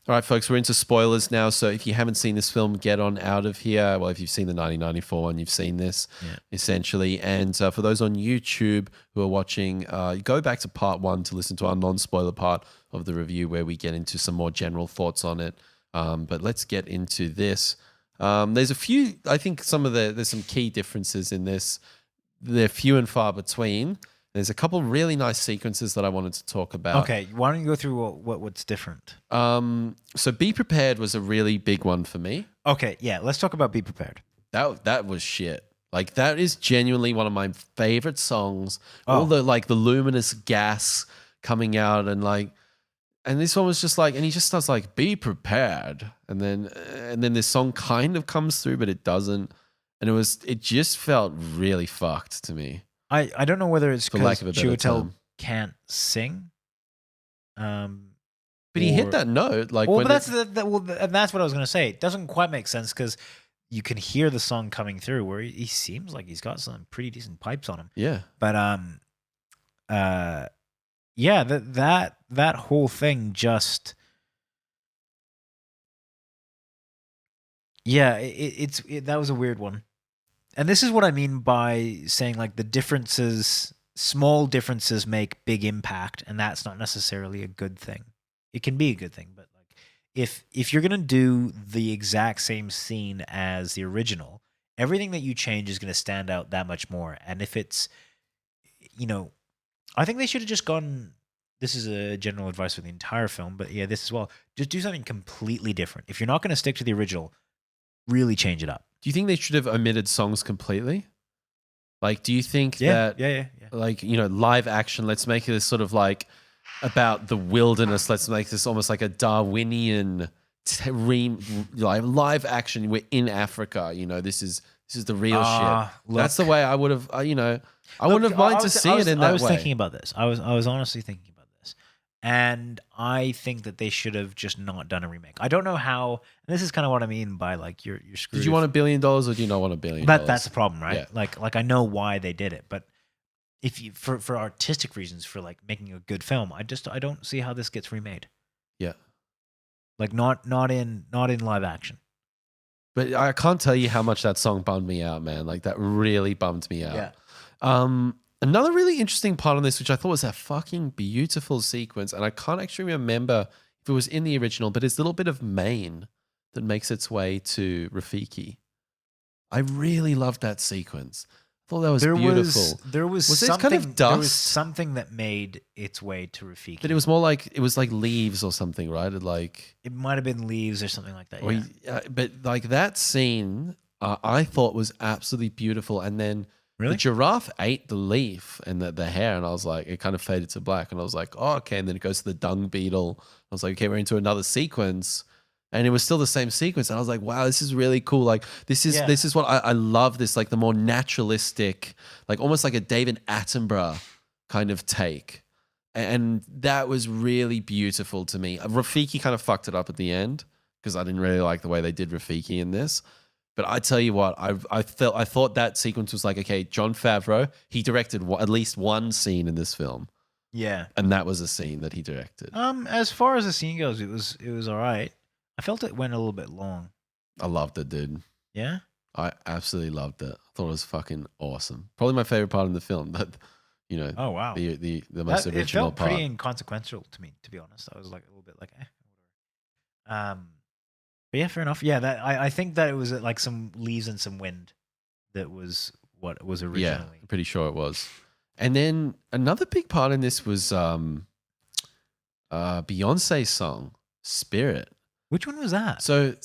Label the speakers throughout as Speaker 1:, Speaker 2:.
Speaker 1: All right, folks, we're into spoilers now. So if you haven't seen this film, get on out of here. Well, if you've seen the 1994 one, you've seen this essentially. And for those on YouTube who are watching, go back to part 1 to listen to our non-spoiler part of the review where we get into some more general thoughts on it. But let's get into this. There's a few, I think there's some key differences in this. They're few and far between. There's a couple really nice sequences that I wanted to talk about.
Speaker 2: Okay, why don't you go through what's different?
Speaker 1: So Be Prepared was a really big one for me.
Speaker 2: Okay, yeah, let's talk about Be Prepared.
Speaker 1: That was shit. Like that is genuinely one of my favorite songs. All the luminous gas coming out and this one was just like, and he just starts like, be prepared. And then this song kind of comes through, but it doesn't. And it just felt really fucked to me.
Speaker 2: I don't know whether it's because Chiwetel can't sing.
Speaker 1: But he hit that note.
Speaker 2: And that's what I was going to say. It doesn't quite make sense because you can hear the song coming through where he seems like he's got some pretty decent pipes on him.
Speaker 1: Yeah.
Speaker 2: But yeah, that whole thing just, yeah, that was a weird one. And this is what I mean by saying like the differences, small differences make big impact, and that's not necessarily a good thing. It can be a good thing, but like if you're gonna do the exact same scene as the original, everything that you change is gonna stand out that much more. And if it's, I think they should have just gone. This is a general advice for the entire film, but yeah, this as well. Just do something completely different. If you're not gonna stick to the original, really change it up.
Speaker 1: Do you think they should have omitted songs completely? Like, do you think
Speaker 2: that,
Speaker 1: like, live action, let's make this sort of like about the wilderness. Let's make this almost like a Darwinian live action. We're in Africa. This is the real shit. That's the way I would have, I wouldn't have minded to see it in that way.
Speaker 2: I was thinking about this. I was honestly thinking about this. And I think that they should have just not done a remake. I don't know how. And this is kind of what I mean by like you're screwed.
Speaker 1: Did you want $1 billion or do you not want $1 billion?
Speaker 2: That's the problem, right?
Speaker 1: Yeah.
Speaker 2: Like I know why they did it, but if you for artistic reasons, for like making a good film, I don't see how this gets remade.
Speaker 1: Yeah,
Speaker 2: like not in live action.
Speaker 1: But I can't tell you how much that song bummed me out, man. Like that really bummed me out.
Speaker 2: Yeah.
Speaker 1: Another really interesting part on this, which I thought was a fucking beautiful sequence, and I can't actually remember if it was in the original, but it's a little bit of Maine that makes its way to Rafiki. I really loved that sequence. I thought that was beautiful.
Speaker 2: There was something kind of dust. There was something that made its way to Rafiki.
Speaker 1: But it was more like leaves or something, right?
Speaker 2: It might have been leaves or something like that. Yeah.
Speaker 1: But like that scene, I thought was absolutely beautiful, and then.
Speaker 2: Really?
Speaker 1: The giraffe ate the leaf and the hair, and I was like, it kind of faded to black, and I was like, oh, okay. And then it goes to the dung beetle. I was like, okay, we're into another sequence, and it was still the same sequence. And I was like, wow, this is really cool. Like this is what I love. This like the more naturalistic, like almost like a David Attenborough kind of take, and that was really beautiful to me. Rafiki kind of fucked it up at the end because I didn't really like the way they did Rafiki in this. But I tell you what, I thought that sequence was like, okay, Jon Favreau, he directed at least one scene in this film.
Speaker 2: Yeah.
Speaker 1: And that was a scene that he directed.
Speaker 2: As far as the scene goes, it was all right. I felt it went a little bit long.
Speaker 1: I loved it, dude.
Speaker 2: Yeah?
Speaker 1: I absolutely loved it. I thought it was fucking awesome. Probably my favorite part in the film, but
Speaker 2: oh wow,
Speaker 1: the most original part.
Speaker 2: It felt pretty inconsequential to me, to be honest. I was like a little bit like, whatever. But yeah, fair enough. Yeah, I think that it was like some leaves and some wind that was what was originally.
Speaker 1: Yeah, I'm pretty sure it was. And then another big part in this was Beyonce Song, Spirit.
Speaker 2: Which one was that?
Speaker 1: So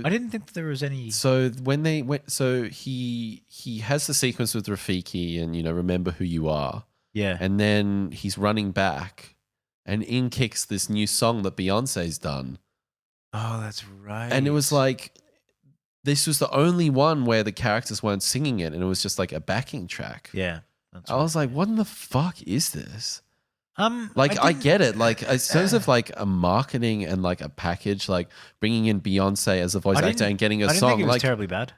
Speaker 2: I didn't think that there was any.
Speaker 1: So when they went, so he has the sequence with Rafiki and remember who you are.
Speaker 2: Yeah.
Speaker 1: And then he's running back, and in kicks this new song that Beyonce's done.
Speaker 2: Oh, that's right.
Speaker 1: And it was like, this was the only one where the characters weren't singing it, and it was just like a backing track.
Speaker 2: Yeah.
Speaker 1: I was like, what in the fuck is this?
Speaker 2: I
Speaker 1: get it. Like, in terms of like a marketing and like a package, like bringing in Beyonce as a voice actor and getting a song,
Speaker 2: think it was terribly bad.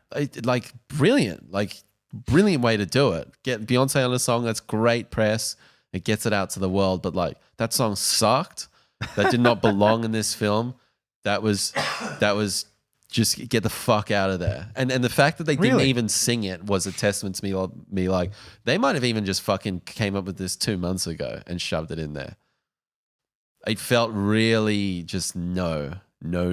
Speaker 1: Brilliant. Like, brilliant way to do it. Get Beyonce on a song, that's great press. It gets it out to the world. But like, that song sucked. That did not belong in this film. That was just get the fuck out of there. And the fact that they didn't
Speaker 2: Really?
Speaker 1: even sing it was a testament to me. Like they might have even just fucking came up with this 2 months ago and shoved it in there. It felt really just no.
Speaker 2: That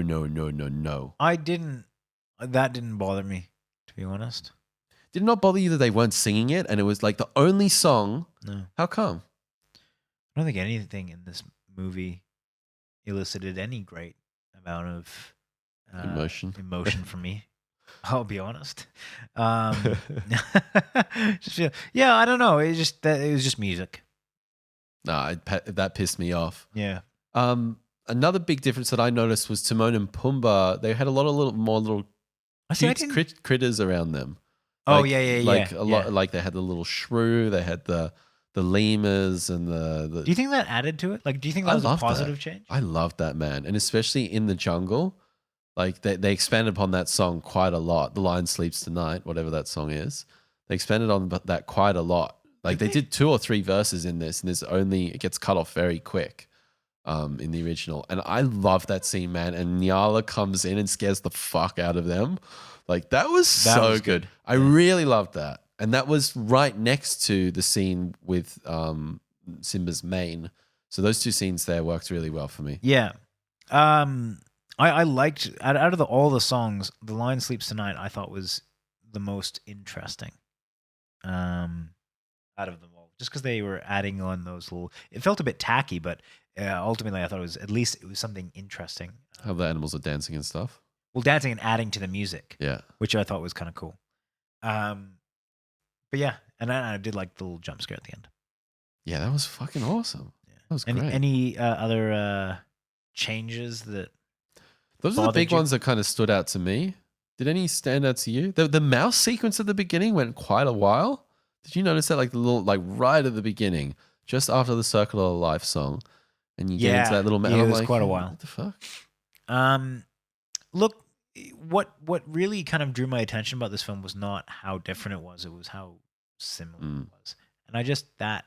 Speaker 2: didn't bother me, to be honest.
Speaker 1: Did it not bother you that they weren't singing it and it was like the only song?
Speaker 2: No.
Speaker 1: How come?
Speaker 2: I don't think anything in this movie elicited any great amount of emotion from me. I'll be honest. Yeah, I don't know. It was just music.
Speaker 1: Nah, that pissed me off.
Speaker 2: Yeah.
Speaker 1: Another big difference that I noticed was Timon and Pumbaa. They had a lot of little cute critters around them.
Speaker 2: Oh,
Speaker 1: Like-
Speaker 2: yeah.
Speaker 1: Like a lot. Like they had the little shrew. They had the lemurs and the.
Speaker 2: Do you think that added to it? Like, do you think that
Speaker 1: I
Speaker 2: was a
Speaker 1: love
Speaker 2: positive
Speaker 1: that.
Speaker 2: change?
Speaker 1: I love that, man, and especially in the jungle. Like they expanded upon that song quite a lot. The Lion Sleeps Tonight, whatever that song is. They expanded on that quite a lot. Like they did 2 or 3 verses in this, and it gets cut off very quick. In the original, and I love that scene, man. And Nyala comes in and scares the fuck out of them. Like that was so good. I really loved that, and that was right next to the scene with Simba's mane. So those 2 scenes there worked really well for me.
Speaker 2: Yeah. I liked out of all the songs, The Lion Sleeps Tonight I thought was the most interesting. Out of them all, just because they were adding on those little. It felt a bit tacky, but ultimately I thought it was something interesting.
Speaker 1: How the animals are dancing and stuff.
Speaker 2: Well, dancing and adding to the music,
Speaker 1: Yeah,
Speaker 2: which I thought was kind of cool. But yeah, and I did like the little jump scare at the end.
Speaker 1: yeah, that was fucking awesome.
Speaker 2: Yeah.
Speaker 1: That was great.
Speaker 2: Any other changes that?
Speaker 1: Those are the big
Speaker 2: bothered you?
Speaker 1: ones that kind of stood out to me. Did any stand out to you? The mouse sequence at the beginning went quite a while. Did you notice that? Like the little, like right at the beginning, just after the Circle of Life song, and you get into that little mouse.
Speaker 2: Yeah, it
Speaker 1: I'm
Speaker 2: was
Speaker 1: like,
Speaker 2: quite a while.
Speaker 1: What the fuck?
Speaker 2: Look, what really kind of drew my attention about this film was not how different it was how similar it was. And that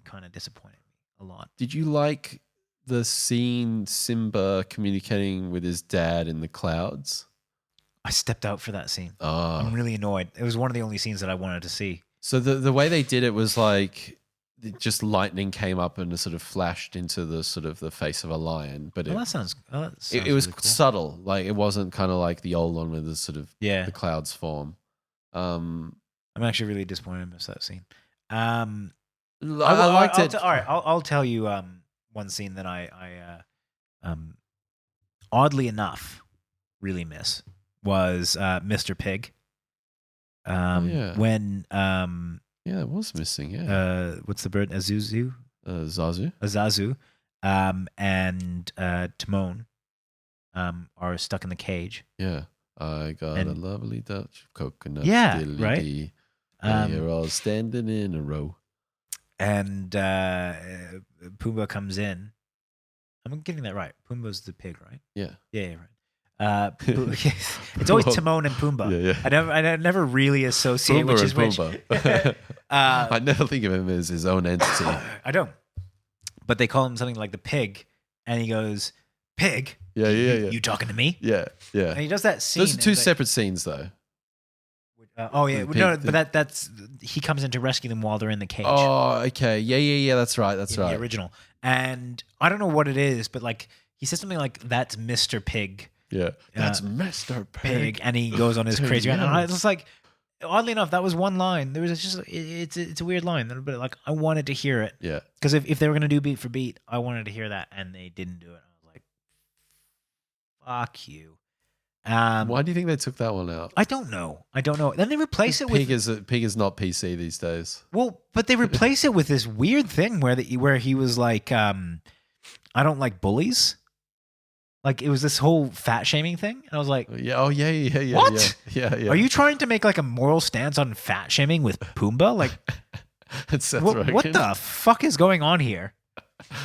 Speaker 2: kind of disappointed me a lot.
Speaker 1: Did you like the scene Simba communicating with his dad in the clouds?
Speaker 2: I stepped out for that scene.
Speaker 1: Oh.
Speaker 2: I'm really annoyed. It was one of the only scenes that I wanted to see.
Speaker 1: So the way they did it was like just lightning came up and it sort of flashed into the sort of the face of a lion, but
Speaker 2: That sounds
Speaker 1: it was
Speaker 2: really cool.
Speaker 1: subtle. Like it wasn't kind of like the old one with the sort of
Speaker 2: Yeah.
Speaker 1: the clouds form.
Speaker 2: I'm actually really disappointed I missed that scene.
Speaker 1: I liked it.
Speaker 2: All right, I'll tell you one scene that I oddly enough really miss was Mr. Pig.
Speaker 1: Yeah.
Speaker 2: When
Speaker 1: Yeah, it was missing. Yeah.
Speaker 2: what's the bird? Azazu, and Timon are stuck in the cage.
Speaker 1: Yeah. I got a lovely Dutch coconut.
Speaker 2: Yeah,
Speaker 1: dilly
Speaker 2: right?
Speaker 1: dee. They're all standing in a row.
Speaker 2: And Pumbaa comes in. I'm getting that right. Pumbaa's the pig, right?
Speaker 1: Yeah.
Speaker 2: Yeah, right. It's always Timon and Pumbaa.
Speaker 1: Yeah.
Speaker 2: I never really associate
Speaker 1: Pumbaa
Speaker 2: which
Speaker 1: and
Speaker 2: is which.
Speaker 1: Pumbaa. I never think of him as his own entity.
Speaker 2: I don't. But they call him something like the pig, and he goes, "Pig,
Speaker 1: Yeah.
Speaker 2: you talking to me?"
Speaker 1: Yeah.
Speaker 2: And he does that scene.
Speaker 1: Those are 2
Speaker 2: and it's
Speaker 1: separate scenes, though.
Speaker 2: oh yeah,
Speaker 1: The
Speaker 2: no,
Speaker 1: pig-
Speaker 2: but that's he comes in to rescue them while they're in the cage.
Speaker 1: Oh, okay. Yeah. That's right. That's
Speaker 2: in
Speaker 1: right.
Speaker 2: the original. And I don't know what it is, but like he says something like, "That's Mr. Pig."
Speaker 1: Yeah. That's Mr.
Speaker 2: Pig, and he goes on his crazy rant. And I was like, oddly enough, that was one line. There was just it's a weird line, but like I wanted to hear it.
Speaker 1: Yeah.
Speaker 2: Because if they were gonna do beat for beat, I wanted to hear that, and they didn't do it. I was like, "Fuck you."
Speaker 1: Why do you think they took that one out?
Speaker 2: I don't know. Then they replace it with
Speaker 1: Pig is not PC these days.
Speaker 2: well, but they replace it with this weird thing where he was like, I don't like bullies. Like it was this whole fat shaming thing, and I was like,
Speaker 1: Yeah. Oh yeah.
Speaker 2: What?
Speaker 1: Yeah.
Speaker 2: Are you trying to make like a moral stance on fat shaming with Pumbaa? Like,
Speaker 1: It's Seth
Speaker 2: what
Speaker 1: Rogen.
Speaker 2: the fuck is going on here?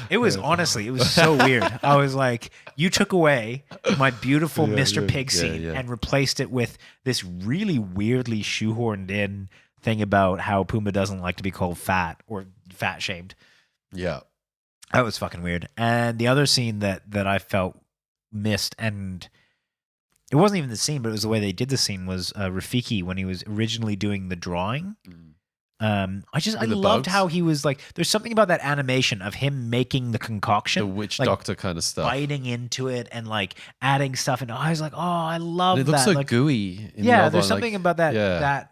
Speaker 2: It was honestly, it was so weird. I was like, you took away my beautiful Mr. Pig scene and replaced it with this really weirdly shoehorned in thing about how Pumbaa doesn't like to be called fat or fat shamed.
Speaker 1: Yeah.
Speaker 2: That was fucking weird. And the other scene that I felt missed, and it wasn't even the scene, but it was the way they did the scene. Was Rafiki when he was originally doing the drawing. I
Speaker 1: With the
Speaker 2: loved
Speaker 1: bugs?
Speaker 2: how he was like. There's something about that animation of him making the concoction,
Speaker 1: The witch
Speaker 2: like,
Speaker 1: doctor kind of stuff.
Speaker 2: biting into it and like adding stuff. And I was like, oh, I love
Speaker 1: And it
Speaker 2: that.
Speaker 1: looks so
Speaker 2: like,
Speaker 1: gooey. In the
Speaker 2: yeah,
Speaker 1: old
Speaker 2: there's
Speaker 1: one,
Speaker 2: something
Speaker 1: like,
Speaker 2: about that
Speaker 1: yeah.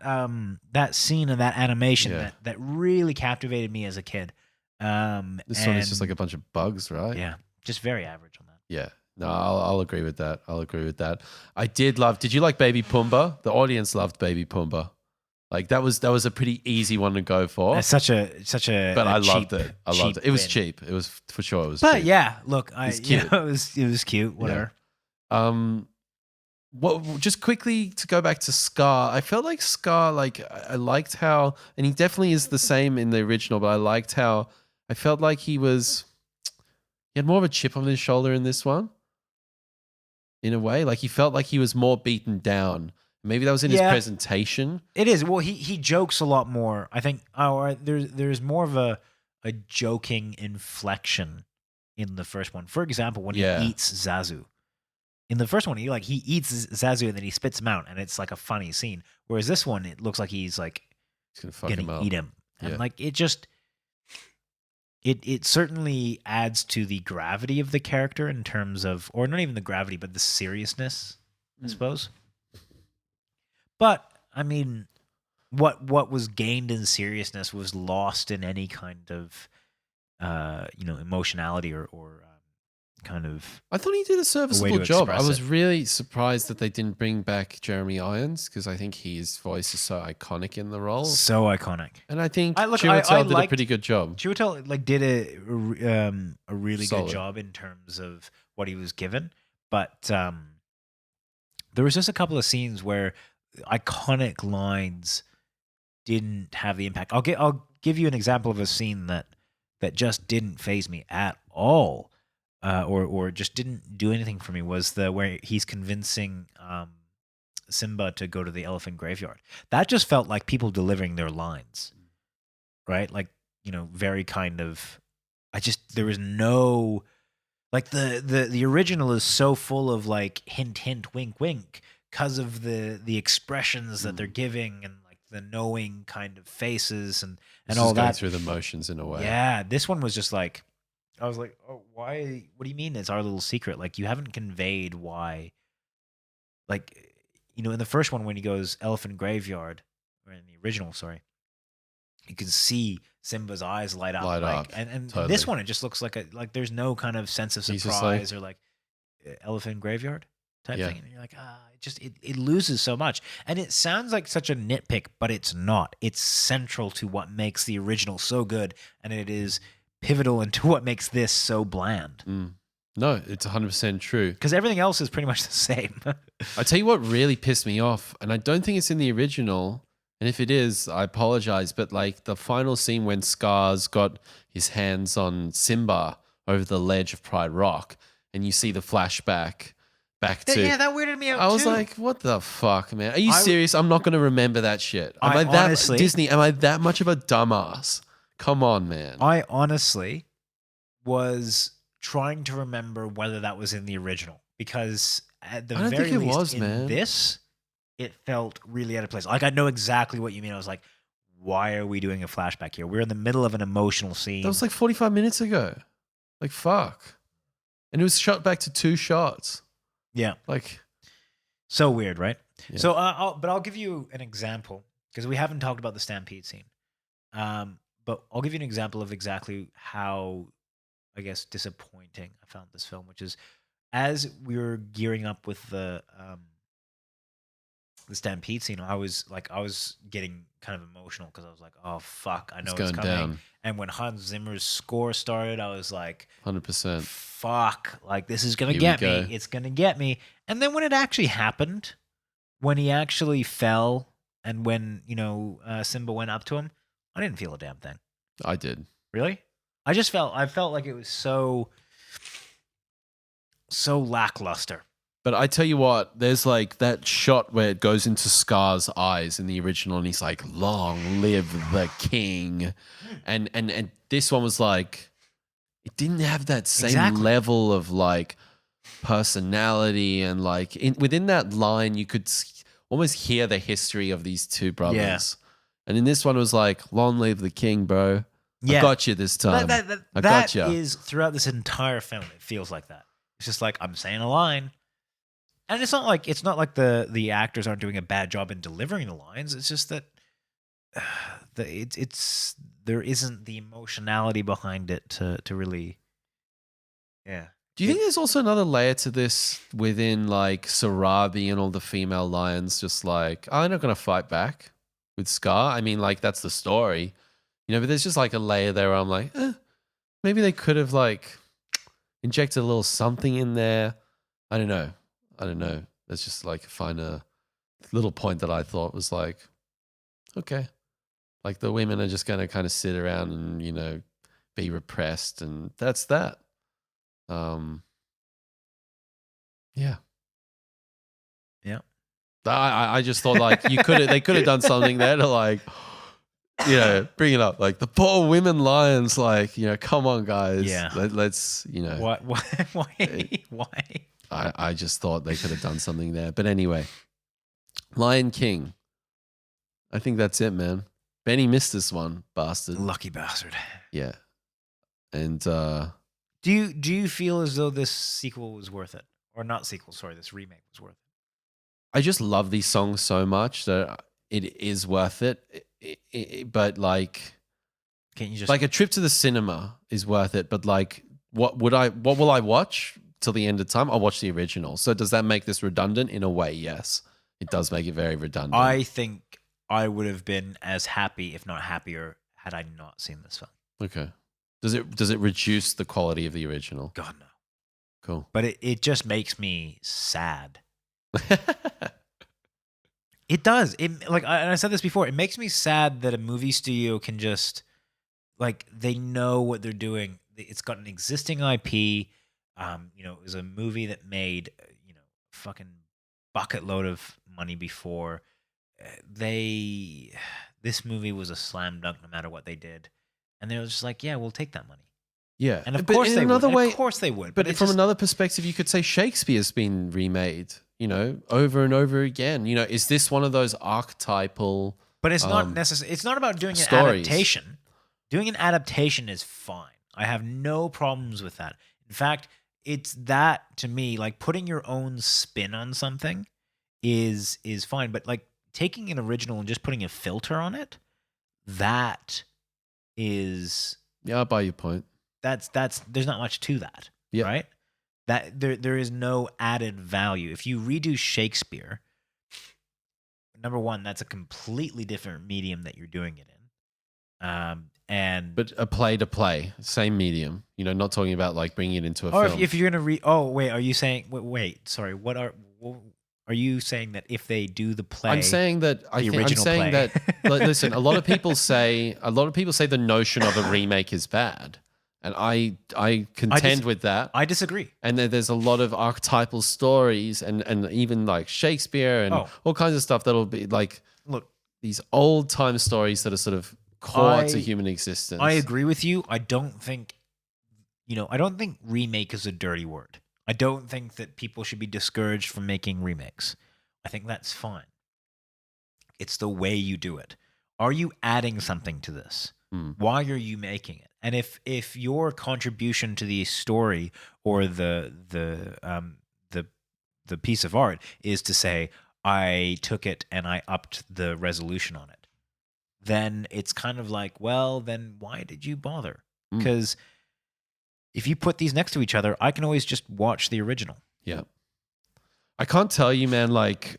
Speaker 2: that scene and that animation
Speaker 1: Yeah.
Speaker 2: that really captivated me as a kid.
Speaker 1: This one is just like a bunch of bugs, right?
Speaker 2: yeah, just very average on that.
Speaker 1: Yeah. No, I'll agree with that. I did love. Did you like Baby Pumbaa? The audience loved Baby Pumbaa. Like that was a pretty easy one to go for.
Speaker 2: That's such a
Speaker 1: But I
Speaker 2: cheap,
Speaker 1: loved it. I loved
Speaker 2: cheap
Speaker 1: it. It was
Speaker 2: win.
Speaker 1: cheap. It was for sure. It was
Speaker 2: But
Speaker 1: cheap.
Speaker 2: yeah, look,
Speaker 1: It's cute.
Speaker 2: it was cute. Whatever.
Speaker 1: What? Just quickly to go back to Scar. I felt like Scar. Like I liked how, and he definitely is the same in the original. But I liked how I felt like he had more of a chip on his shoulder in this one. In a way, like he felt like he was more beaten down. Maybe that was in his presentation.
Speaker 2: It is. Well, he jokes a lot more. I think. There's more of a joking inflection in the first one. For example, when he eats Zazu. In the first one, he eats Zazu and then he spits him out, and it's like a funny scene. Whereas this one, it looks like he's like gonna eat him, and like it just. It certainly adds to the gravity of the character in terms of, or not even the gravity, but the seriousness, I suppose. But I mean, what was gained in seriousness was lost in any kind of, emotionality or kind of.
Speaker 1: I thought he did a serviceable
Speaker 2: to
Speaker 1: job. I
Speaker 2: express
Speaker 1: was
Speaker 2: it.
Speaker 1: really surprised that they didn't bring back Jeremy Irons because I think his voice is so iconic in the role.
Speaker 2: So iconic.
Speaker 1: And I think
Speaker 2: I
Speaker 1: Chiwetel did a
Speaker 2: liked-
Speaker 1: pretty good job.
Speaker 2: Chiwetel did a really
Speaker 1: Solid.
Speaker 2: good job in terms of what he was given, but there was just a couple of scenes where iconic lines didn't have the impact. I'll give you an example of a scene that just didn't faze me at all, or just didn't do anything for me. Was where he's convincing Simba to go to the elephant graveyard. That just felt like people delivering their lines, right? Like, very kind of. There was no. Like the original is so full of like hint hint wink wink because of the expressions that they're giving and like the knowing kind of faces and all
Speaker 1: going
Speaker 2: that
Speaker 1: through the motions in a way.
Speaker 2: Yeah, this one was just like, I was like, oh, why? What do you mean it's our little secret? Like you haven't conveyed why. Like, in the first one when he goes elephant graveyard, or in the original, sorry, you can see Simba's eyes light up. And
Speaker 1: totally.
Speaker 2: this one, it just looks like there's no kind of sense of
Speaker 1: He's just
Speaker 2: surprise or like elephant graveyard type thing. And you're like, it loses so much. And it sounds like such a nitpick, but it's not. It's central to what makes the original so good. And it is pivotal into what makes this so bland.
Speaker 1: No, it's 100% true.
Speaker 2: Because everything else is pretty much the same.
Speaker 1: I tell you what really pissed me off, and I don't think it's in the original. And if it is, I apologize. But like the final scene when Scar's got his hands on Simba over the ledge of Pride Rock, and you see the flashback back to.
Speaker 2: Yeah, that weirded me out.
Speaker 1: I was
Speaker 2: too.
Speaker 1: like, what the fuck, man? Are you serious? I'm not going to remember that shit. Am I that
Speaker 2: honestly,
Speaker 1: Disney? Am I that much of a dumbass? Come on, man.
Speaker 2: I honestly was trying to remember whether that was in the original because at the
Speaker 1: I don't
Speaker 2: very
Speaker 1: think it
Speaker 2: least
Speaker 1: was,
Speaker 2: in
Speaker 1: man.
Speaker 2: this, it felt really out of place. Like I know exactly what you mean. I was like, why are we doing a flashback here? We're in the middle of an emotional scene.
Speaker 1: That was like 45 minutes ago. Like, fuck. And it was shot back to 2 shots.
Speaker 2: Yeah.
Speaker 1: Like,
Speaker 2: so weird, right?
Speaker 1: Yeah.
Speaker 2: So, I'll give you an example because we haven't talked about the Stampede scene. But I'll give you an example of exactly how, I guess, disappointing I found this film, which is as we were gearing up with the Stampede scene, I was getting kind of emotional because I was like, oh fuck, I know it's
Speaker 1: going
Speaker 2: coming.
Speaker 1: down.
Speaker 2: And when Hans Zimmer's score started, I was like,
Speaker 1: 100%.
Speaker 2: fuck, like this is gonna
Speaker 1: Here we
Speaker 2: get
Speaker 1: go.
Speaker 2: me. It's gonna get me. And then when it actually happened, when he actually fell, and when Simba went up to him, I didn't feel a damn thing.
Speaker 1: I did.
Speaker 2: Really? I felt like it was so lackluster.
Speaker 1: But I tell you what, there's like that shot where it goes into Scar's eyes in the original, and he's like, "Long live the king," and this one was like, it didn't have that same
Speaker 2: Exactly.
Speaker 1: level of like, personality, and like within that line you could almost hear the history of these two brothers. And in this one it was like, long live the king, bro. I got you this time. I got you.
Speaker 2: That is throughout this entire film. It feels like that. It's just like, I'm saying a line, and it's not like the actors aren't doing a bad job in delivering the lines. It's just that it's there isn't the emotionality behind it to really. Yeah.
Speaker 1: Do you think there's also another layer to this within like Sarabi and all the female lions just like, oh, I'm not going to fight back with Scar? I mean, like, that's the story, but there's just like a layer there where I'm like, maybe they could have like injected a little something in there. I don't know. That's just like a little point that I thought was like, okay. Like the women are just going to kind of sit around and, be repressed, and that's that. Yeah. I just thought like they could have done something there to like, bring it up. Like the poor women lions, like, come on guys.
Speaker 2: Yeah.
Speaker 1: Let's,
Speaker 2: Why? Why?
Speaker 1: I just thought they could have done something there. But anyway, Lion King. I think that's it, man. Benny missed this one, bastard.
Speaker 2: Lucky bastard.
Speaker 1: Yeah. And
Speaker 2: do you feel as though this sequel was worth it? Or not sequel, sorry, this remake was worth it?
Speaker 1: I just love these songs so much that it is worth it. But like,
Speaker 2: can't you just
Speaker 1: like a trip to the cinema is worth it? But like, what will I watch till the end of time? I'll watch the original. So does that make this redundant? In a way, yes, it does make it very redundant.
Speaker 2: I think I would have been as happy, if not happier, had I not seen this film.
Speaker 1: Okay. Does it reduce the quality of the original?
Speaker 2: God, no.
Speaker 1: Cool.
Speaker 2: But it just makes me sad. It does. And I said this before. It makes me sad that a movie studio can just, like, they know what they're doing. It's got an existing IP. It was a movie that made, fucking bucket load of money before. This movie was a slam dunk no matter what they did. And they were just like, yeah, we'll take that money.
Speaker 1: Yeah.
Speaker 2: And of course they would. Of course they would.
Speaker 1: But from another perspective, you could say Shakespeare's been remade, over and over again. Is this one of those archetypal?
Speaker 2: But it's not necessary. It's not about doing
Speaker 1: stories.
Speaker 2: An adaptation. Doing an adaptation is fine. I have no problems with that. In fact, it's that to me, like putting your own spin on something is fine. But like taking an original and just putting a filter on it, that is.
Speaker 1: Yeah, I'll buy your point.
Speaker 2: That's there's not much to that, right? That there is no added value. If you redo Shakespeare, number one, that's a completely different medium that you're doing it in.
Speaker 1: But a play to play, same medium. Not talking about like bringing it into a film.
Speaker 2: Or if you're gonna are you saying? Wait, sorry. What are you saying that if they do the play?
Speaker 1: I'm saying that listen, a lot of people say the notion of a remake is bad. And I contend with that.
Speaker 2: I disagree.
Speaker 1: And there's a lot of archetypal stories and even like Shakespeare and all kinds of stuff that'll be like, look, these old time stories that are sort of core to human existence.
Speaker 2: I agree with you. I don't think remake is a dirty word. I don't think that people should be discouraged from making remakes. I think that's fine. It's the way you do it. Are you adding something to this? Why are you making it? And if your contribution to the story or the piece of art is to say, I took it and I upped the resolution on it, then it's kind of like, well, then why did you bother? Because if you put these next to each other, I can always just watch the original.
Speaker 1: Yeah. I can't tell you, man, like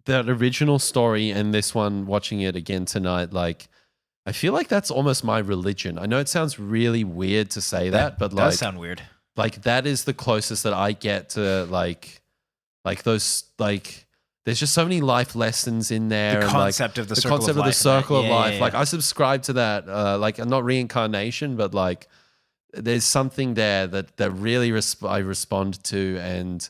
Speaker 1: that original story and this one, watching it again tonight, like I feel like that's almost my religion. I know it sounds really weird to say that, but like,
Speaker 2: does sound weird.
Speaker 1: Like that is the closest that I get to like those, like there's just so many life lessons in there.
Speaker 2: The concept of the circle
Speaker 1: of life. Like I subscribe to that, like not reincarnation, but like there's something there that really I respond to, and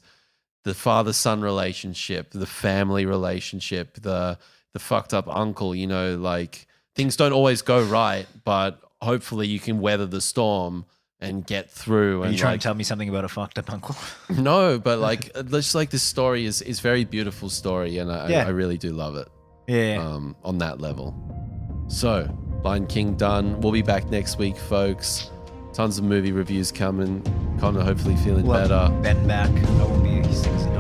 Speaker 1: the father-son relationship, the family relationship, the fucked up uncle, like things don't always go right, but hopefully you can weather the storm and get through.
Speaker 2: Are
Speaker 1: And
Speaker 2: you trying
Speaker 1: like,
Speaker 2: to tell me something about a fucked up uncle?
Speaker 1: no, but like, just like this story is very beautiful story, and I really do love it.
Speaker 2: Yeah.
Speaker 1: On that level. So, Lion King done. We'll be back next week, folks. Tons of movie reviews coming. Connor hopefully feeling better.
Speaker 2: Ben back. I won't be.